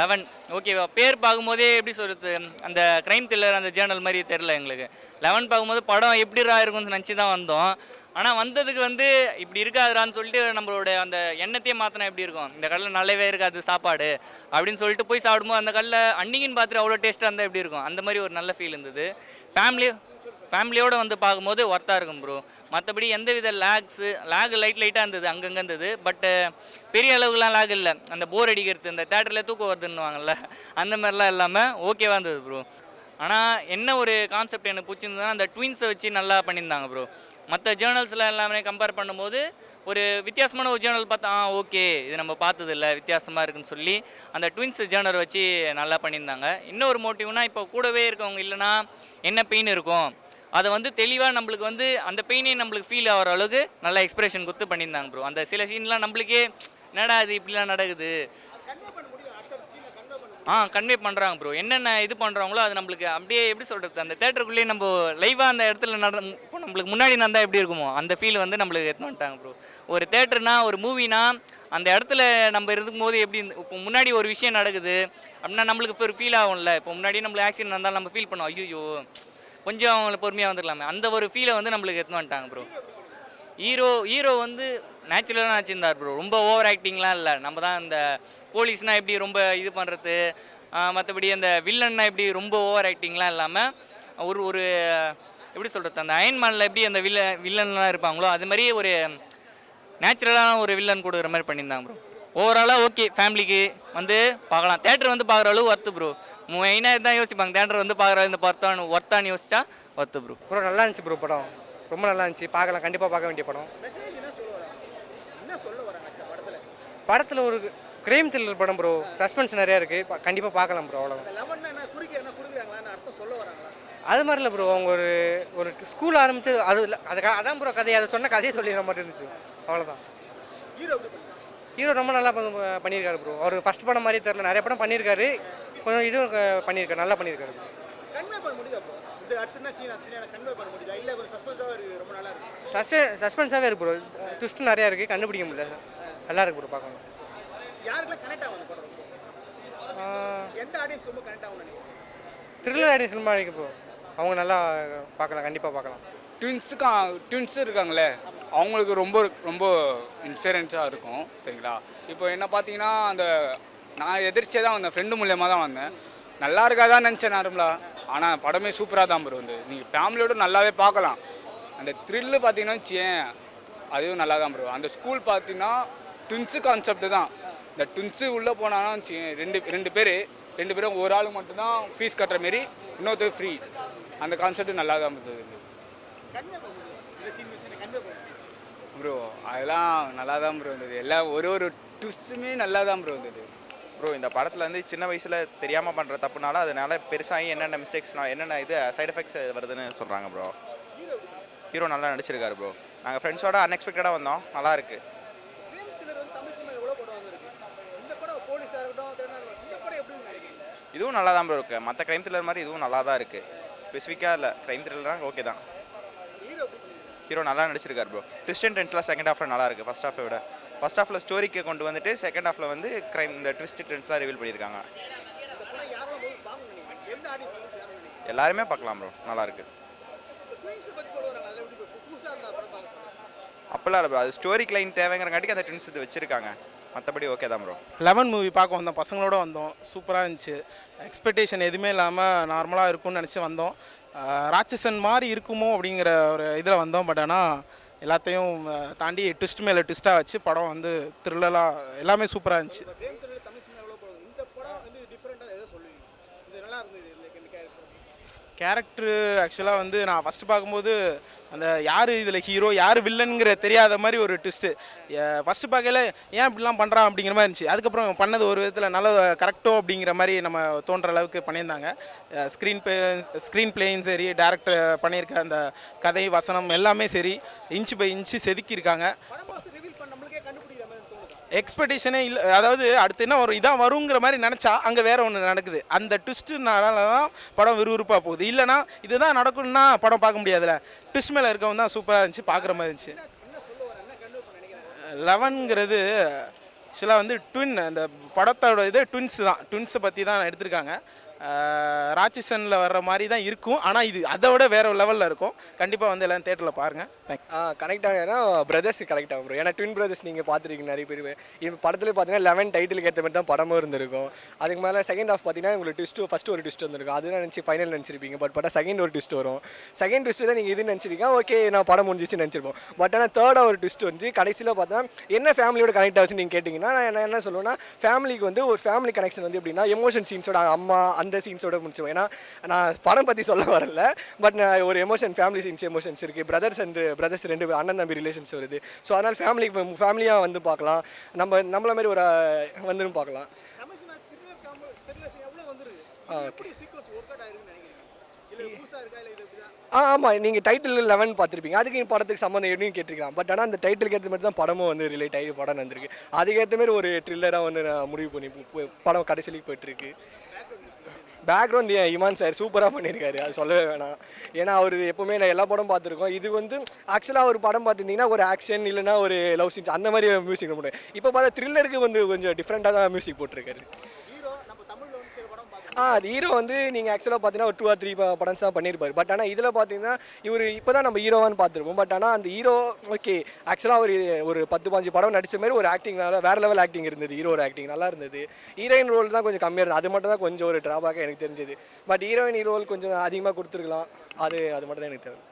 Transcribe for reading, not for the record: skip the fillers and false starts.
11 ஓகேவா? பேர் பார்க்கும்போதே எப்படி சொல்கிறது, அந்த க்ரைம் த்ரில்லர் அந்த ஜேர்னல் மாதிரி தெரில எங்களுக்கு. 11 பார்க்கும்போது படம் எப்படிரா இருக்கும்னு நினச்சி தான் வந்தோம். ஆனால் வந்ததுக்கு வந்து இப்படி இருக்காதுரான்னு சொல்லிட்டு நம்மளோட அந்த எண்ணத்தையே மாற்றினா எப்படி இருக்கும், இந்த கடையில் நல்லாவே இருக்காது சாப்பாடு அப்படின்னு சொல்லிட்டு போய் சாப்பிடும்போது அந்த கடையில் அன்னிங்கின்னு பார்த்துட்டு அவ்வளோ டேஸ்ட்டாக இருந்தால் எப்படி இருக்கும், அந்த மாதிரி ஒரு நல்ல ஃபீல் இருந்தது. ஃபேமிலியோடு வந்து பார்க்கும்போது ஒர்த்தாக இருக்கும் ப்ரோ. மற்றபடி எந்த வித லேக் லைட்டாக இருந்தது, அங்கங்கே இருந்தது. பட்டு பெரிய அளவுக்குலாம் லேக் இல்லை. அந்த போர் அடிக்கிறது, இந்த தேட்டரில் தூக்கம் வருதுன்னுவாங்கல்ல, அந்த மாதிரிலாம் இல்லாமல் ஓகேவாக இருந்தது ப்ரோ. ஆனால் என்ன ஒரு கான்செப்ட் எனக்கு பிடிச்சிருந்ததுன்னா, அந்த ட்வின்ஸை வச்சு நல்லா பண்ணியிருந்தாங்க ப்ரோ. மற்ற ஜேர்னல்ஸில் எல்லாமே கம்பேர் பண்ணும்போது ஒரு வித்தியாசமான ஒரு ஜேர்னல் பார்த்தா ஓகே இது நம்ம பார்த்ததில்ல, வித்தியாசமாக இருக்குன்னு சொல்லி அந்த ட்வின்ஸ் ஜேர்னல் வச்சு நல்லா பண்ணியிருந்தாங்க. இன்னொரு மோட்டிவ்னா, இப்போ கூடவே இருக்கவங்க இல்லைனா என்ன பெயின் இருக்கும் அதை வந்து தெளிவாக நம்மளுக்கு வந்து அந்த பெயினே நம்மளுக்கு ஃபீல் ஆகிற அளவுக்கு நல்லா எக்ஸ்பிரஷன் கொடுத்து பண்ணியிருந்தாங்க ப்ரோ. அந்த சில சீன்லாம் நம்மளுக்கே என்னடா இது இப்படிலாம் நடக்குது கன்வே பண்ணுறாங்க ப்ரோ. என்னென்ன இது பண்ணுறாங்களோ அது நம்மளுக்கு அப்படியே எப்படி சொல்கிறது, அந்த தேட்டருக்குள்ளேயே நம்ம லைவாக அந்த இடத்துல இப்போ நம்மளுக்கு முன்னாடி நடந்தால் எப்படி இருக்குமோ அந்த ஃபீல் வந்து நம்மளுக்கு எடுத்து வந்துட்டாங்க ப்ரோ. ஒரு தேட்டர்னா ஒரு மூவினா அந்த இடத்துல நம்ம இருக்கும் போது எப்படி இப்போ முன்னாடி ஒரு விஷயம் நடக்குது அப்படின்னா நம்மளுக்கு ஒரு ஃபீல் ஆகும்ல. இப்போ முன்னாடி நம்மளுக்கு ஆக்சிடென்ட் நடந்தாலும் நம்ம ஃபீல் பண்ணுவோம், ஐயோ கொஞ்சம் அவங்கள பொறுமையாக வந்துக்கலாமே, அந்த ஒரு ஃபீலை வந்து நம்மளுக்கு எடுத்து வந்துட்டாங்க ப்ரோ. ஹீரோ வந்து நேச்சுரலாக நடிச்சிருந்தார் ப்ரோ. ரொம்ப ஓவர் ஆக்டிங்லாம் இல்லை. நம்ம தான் இந்த போலீஸ்னால் எப்படி ரொம்ப இது பண்ணுறது, மற்றபடி அந்த வில்லன்னா எப்படி ரொம்ப ஓவர் ஆக்டிங்லாம் இல்லாமல் ஒரு எப்படி சொல்கிறது, அந்த அயன்மேனில் எப்படி அந்த வில்லன்லாம் இருப்பாங்களோ அது மாதிரி ஒரு நேச்சுரலான ஒரு வில்லன் கொடுக்குற மாதிரி பண்ணியிருந்தாங்க ப்ரோ. ஓவராலாக ஓகே, ஃபேமிலிக்கு வந்து பார்க்கலாம். தேட்டர் வந்து பார்க்குற அளவு ஒர்த்து ப்ரோ. மெயினாக இதுதான் யோசிப்பாங்க, தேட்டர் வந்து பார்க்குற இந்த ஒர்த்தான்னு யோசிச்சா ஒர்த்து ப்ரோ. ப்ரோ நல்லா இருந்துச்சு ப்ரோ, படம் ரொம்ப நல்லா இருந்துச்சு, பார்க்கலாம், கண்டிப்பாக பார்க்க வேண்டிய படம். படத்தில் ஒரு கிரைம் த்ரில்லர் படம் ப்ரோ, சஸ்பென்ஸ் நிறையா இருக்குது, கண்டிப்பாக பார்க்கலாம் ப்ரோ. அவ்வளோ அது மாதிரி இல்லை ப்ரோ. அவங்க ஒரு ஸ்கூல் ஆரம்பித்து அதான் ப்ரோ கதையை, அதை சொன்ன கதையை சொல்லிடுற மாதிரி இருந்துச்சு, அவ்வளோதான். ஹீரோ ரொம்ப நல்லா பண்ணியிருக்காரு ப்ரோ. அவர் ஃபஸ்ட் படம் மாதிரி தெரில, நிறைய படம் பண்ணியிருக்காரு, கொஞ்சம் இதுவும் பண்ணியிருக்காரு, நல்லா பண்ணியிருக்காரு. சஸ்பென்ஸாகவே இருக்கு ப்ரோ, ட்விஸ்ட் நிறையா இருக்குது, கண்டுபிடிக்க முடியல, நல்லா இருக்கு ப்ரோ பார்க்கணும். த்ரில்லர் ஆடியன்ஸ் ரொம்ப இருக்கு ப்ரோ, அவங்க நல்லா பார்க்கலாம், கண்டிப்பாக பார்க்கலாம். ட்வின்ஸ் இருக்காங்களே அவங்களுக்கு ரொம்ப ரொம்ப இன்சூரன்ஸாக இருக்கும் சரிங்களா. இப்போ என்ன பார்த்தீங்கன்னா, நான் எதிர்த்தே தான் வந்தேன், ஃப்ரெண்டு மூலியமாக தான் வந்தேன். நல்லா இருக்காதான் நினச்சேன் நார்மலாக, ஆனால் படமே சூப்பராக தான் ப்ரோ வந்து. நீங்கள் ஃபேமிலியோடு நல்லாவே பார்க்கலாம். அந்த த்ரில்லு பார்த்தீங்கன்னா வச்சேன், அதுவும் நல்லா தான் ப்ரோ. அந்த ஸ்கூல் பார்த்தீங்கன்னா ட்வின்ஸு கான்செப்ட் தான். இந்த ட்வின்ஸு உள்ளே போனாலும் வச்சுக்கேன், ரெண்டு பேரும் ஒரு ஆளுக்கு மட்டும்தான் ஃபீஸ் கட்டுற மாரி, இன்னொருத்தர் ஃப்ரீ. அந்த கான்செப்ட் நல்லா தான் இருந்தது ப்ரோ. அதெல்லாம் நல்லா தான் ப்ரோ இருந்தது, எல்லாம் ஒரு ட்விஸ்ட்டுமே நல்லா தான் ப்ரோ இருந்தது ப்ரோ. இந்த படத்தில் வந்து சின்ன வயசில் தெரியாமல் பண்ணுற தப்புனால அதனால பெருசாகி என்னென்ன மிஸ்டேக்ஸ்னால் என்னென்ன இது சைடு எஃபெக்ட்ஸ் வருதுன்னு சொல்கிறாங்க ப்ரோ. ஹீரோ நல்லா நடிச்சிருக்காரு ப்ரோ. நாங்கள் ஃப்ரெண்ட்ஸோட அன்எக்ஸ்பெக்டடாக வந்தோம், நல்லா இருக்குது. இதுவும் நல்லா தான் ப்ரோ இருக்குது, மற்ற க்ரைம் த்ரில்லர் மாதிரி இதுவும் நல்லா தான் இருக்குது. ஸ்பெசிஃபிக்காக இல்லை, க்ரைம் த்ரில்லர்னா ஓகே தான். ஹீரோ நல்லா நடிச்சிருக்காரு ப்ரோ. ட்விஸ்ட் அண்ட் டென்ஸ்லாம் செகண்ட் ஹாஃபில் நல்லா இருக்குது ஃபஸ்ட் ஹாஃபை விட. ஃபஸ்ட் ஹாஃபில் ஸ்டோரிக்கு கொண்டு வந்துட்டு செகண்ட் ஹாஃபில் வந்து க்ரைம் இந்த ட்விஸ்ட் டென்ஸ்லாம் ரிவீல் பண்ணியிருக்காங்க. எல்லாருமே பார்க்கலாம் ப்ரோ, நல்லாயிருக்கு. அப்போல்லாம் இல்லை ப்ரோ, அது ஸ்டோரிக்கு லைன் தேவைங்கிறங்காட்டிக்கு அந்த ட்வின்ஸ் இது வச்சுருக்காங்க, மற்றபடி ஓகே தான் ப்ரோ. 11 மூவி பார்க்க வந்தோம், பசங்களோட வந்தோம், சூப்பராக இருந்துச்சு. எக்ஸ்பெக்டேஷன் எதுவுமே இல்லாமல் நார்மலாக இருக்கும்னு நினச்சி வந்தோம். ராட்சசன் மாதிரி இருக்குமோ அப்படிங்கிற ஒரு இதில் வந்தோம். பட் ஆனால் எல்லாத்தையும் தாண்டி ட்விஸ்ட் மேலே ட்விஸ்ட்டாக வச்சு படம் வந்து த்ரில்லராக எல்லாமே சூப்பராக இருந்துச்சு. கேரக்டரு ஆக்சுவலாக வந்து நான் ஃபஸ்ட்டு பார்க்கும்போது அந்த யார் இதில் ஹீரோ யார் வில்லனுங்கிற தெரியாத மாதிரி ஒரு ட்விஸ்ட்டு. ஃபஸ்ட்டு பார்க்கல ஏன் இப்படிலாம் பண்ணுறான் அப்படிங்கிற மாதிரி இருந்துச்சு. அதுக்கப்புறம் பண்ணது ஒரு விதத்தில் நல்ல கரெக்டோ அப்படிங்கிற மாதிரி நம்ம தோன்ற அளவுக்கு பண்ணியிருந்தாங்க. ஸ்க்ரீன் பிளேயும் சரி, டேரக்டர் பண்ணியிருக்க அந்த கதை வசனம் எல்லாமே சரி, இன்ச்சு பை இன்ச்சு செதுக்கியிருக்காங்க. எக்ஸ்பெக்டேஷனே இல்லை, அதாவது அடுத்து என்ன வரும் இதான் வருங்கிற மாதிரி நினச்சா அங்கே வேறு ஒன்று நடக்குது. அந்த ட்விஸ்ட்டுனால தான் படம் விறுவிறுப்பாக போகுது. இல்லைனா இதுதான் நடக்கணும்னா படம் பார்க்க முடியாதுல்ல. ட்விஸ்ட் மேலே இருக்கவன் தான் சூப்பராக இருந்துச்சு, பார்க்குற மாதிரி இருந்துச்சு. 11ங்கிறது ஆக்சுவலாக வந்து ட்வின் அந்த படத்தோட இது ட்வின்ஸை பற்றி தான் எடுத்திருக்காங்க. ராட்சசனில் வர்ற மாதிரி தான் இருக்கும், ஆனால் இது அதை விட வேறு லெவலில் இருக்கும். கண்டிப்பாக வந்து எல்லாம் தேட்டரில் பாருங்கள். தேங்க்யூ. கனெக்ட் ஆகுனா பிரதர்ஸ் கனெக்ட் ஆகும் ப்ரோ. ஏன்னா ட்வின் பிரதர்ஸ் நீங்கள் பார்த்துருக்கீங்க நிறைய பேர். இப்போ படத்தில் பார்த்தீங்கன்னா 11 டைட்டிலுக்கு ஏற்ற மாதிரி தான் படமும் இருந்திருக்கும். அதுக்கு மேலே செகண்ட் ஹாஃப் பார்த்தீங்கன்னா உங்களுக்கு ட்விஸ்ட்டு ஃபஸ்ட்டு ஒரு ட்விஸ்ட் வந்திருக்கும். அதுதான் நினச்சி ஃபைனல் நினச்சிருப்பீங்க. பட் செகண்ட் ஒரு ட்விஸ்ட் வரும். செகண்ட் ட்விஸ்ட்டு தான் நீங்கள் இது நினச்சிருக்கீங்க, ஓகே நான் படம் முடிஞ்சிச்சு நினச்சிருப்போம். பட் ஆனால் தேர்டாக ஒரு ட்விஸ்ட் வந்து கடைசியில் பார்த்தா என்ன ஃபேமிலியோட கனெக்ட் ஆகுச்சுன்னு நீங்கள் கேட்டிங்கன்னா நான் என்ன சொல்லுவேன்னா, ஃபேமிலிக்கு வந்து ஒரு ஃபேமிலி கனெக்ஷன் வந்து எப்படின்னா எமோஷன் சீன்ஸோட அம்மா அந்த சீன்ஸோட முடிச்சுவேன். ஏன்னா நான் படம் பற்றி சொல்ல வரல, பட் நான் ஒரு ஃபேமிலி எமோஷன்ஸ் இருக்குது. பிரதர்ஸ் 2 அண்ணன் தம்பி ரிலேஷன்ஸ் வருது. ஸோ அதனால் ஃபேமிலியாக வந்து பார்க்கலாம். நம்மள மாதிரி ஒரு வந்து பார்க்கலாம். ஆமாம், நீங்கள் டைட்டில் 11 பார்த்துருப்பீங்க. அதுக்கு படத்துக்கு சம்மந்தம் எப்படின்னு கேட்டிருக்கலாம். பட் ஆனால் அந்த டைட்டிலுக்கு ஏற்ற மாதிரி தான் படமும் வந்து ரிலேட் ஆகி படம் வந்திருக்கு. அதுக்கேற்ற மாதிரி ஒரு த்ரில்லராக வந்து நான் முடிவு பண்ணி படம் கடைசிக்கு போயிட்டுருக்கு. பேக்ரவுண்ட் இமான் சார் சூப்பராக பண்ணியிருக்காரு, அது சொல்லவே வேணாம். ஏன்னா அவர் எப்போவுமே நான் எல்லா படம் பார்த்துருக்கோம். இது வந்து ஆக்சுவலாக ஒரு படம் பார்த்துருந்தீங்கன்னா ஒரு ஆக்ஷன் இல்லைனா ஒரு லவ் சீன்ஸ் அந்த மாதிரி மியூசிக் போட்டேன். இப்போ பார்த்தா த்ரில்லருக்கு வந்து கொஞ்சம் டிஃப்ரெண்ட்டாக தான் மியூசிக் போட்டிருக்காரு. அது ஹீரோ வந்து நீங்கள் ஆக்சுவலாக பார்த்தீங்கன்னா ஒரு 2 or 3 படம்ஸ் தான் பண்ணியிருப்பார். பட் ஆனால் இதில் பார்த்தீங்கன்னா இவர் இப்போ தான் நம்ம ஹீரோவான்னு பார்த்துருப்போம். பட் ஆனால் அந்த ஹீரோ ஓகே ஆக்சுவலாக ஒரு 10-15 படம் நடித்த மாதிரி ஒரு ஆக்டிங் வேறு லெவல் ஆக்டிங் இருந்தது. ஹீரோட ஆக்டிங் நல்லா இருந்தது. ஹீரோயின் ரோல் தான் கொஞ்சம் கம்மியாக இருந்தது. அது மட்டும் தான் கொஞ்சம் ஒரு ட்ராபேக்காக எனக்கு தெரிஞ்சது. பட் ஹீரோயின் ரோல் கொஞ்சம் அதிகமாக கொடுத்துருக்கலாம். அது மட்டும் தான் எனக்கு தேவை.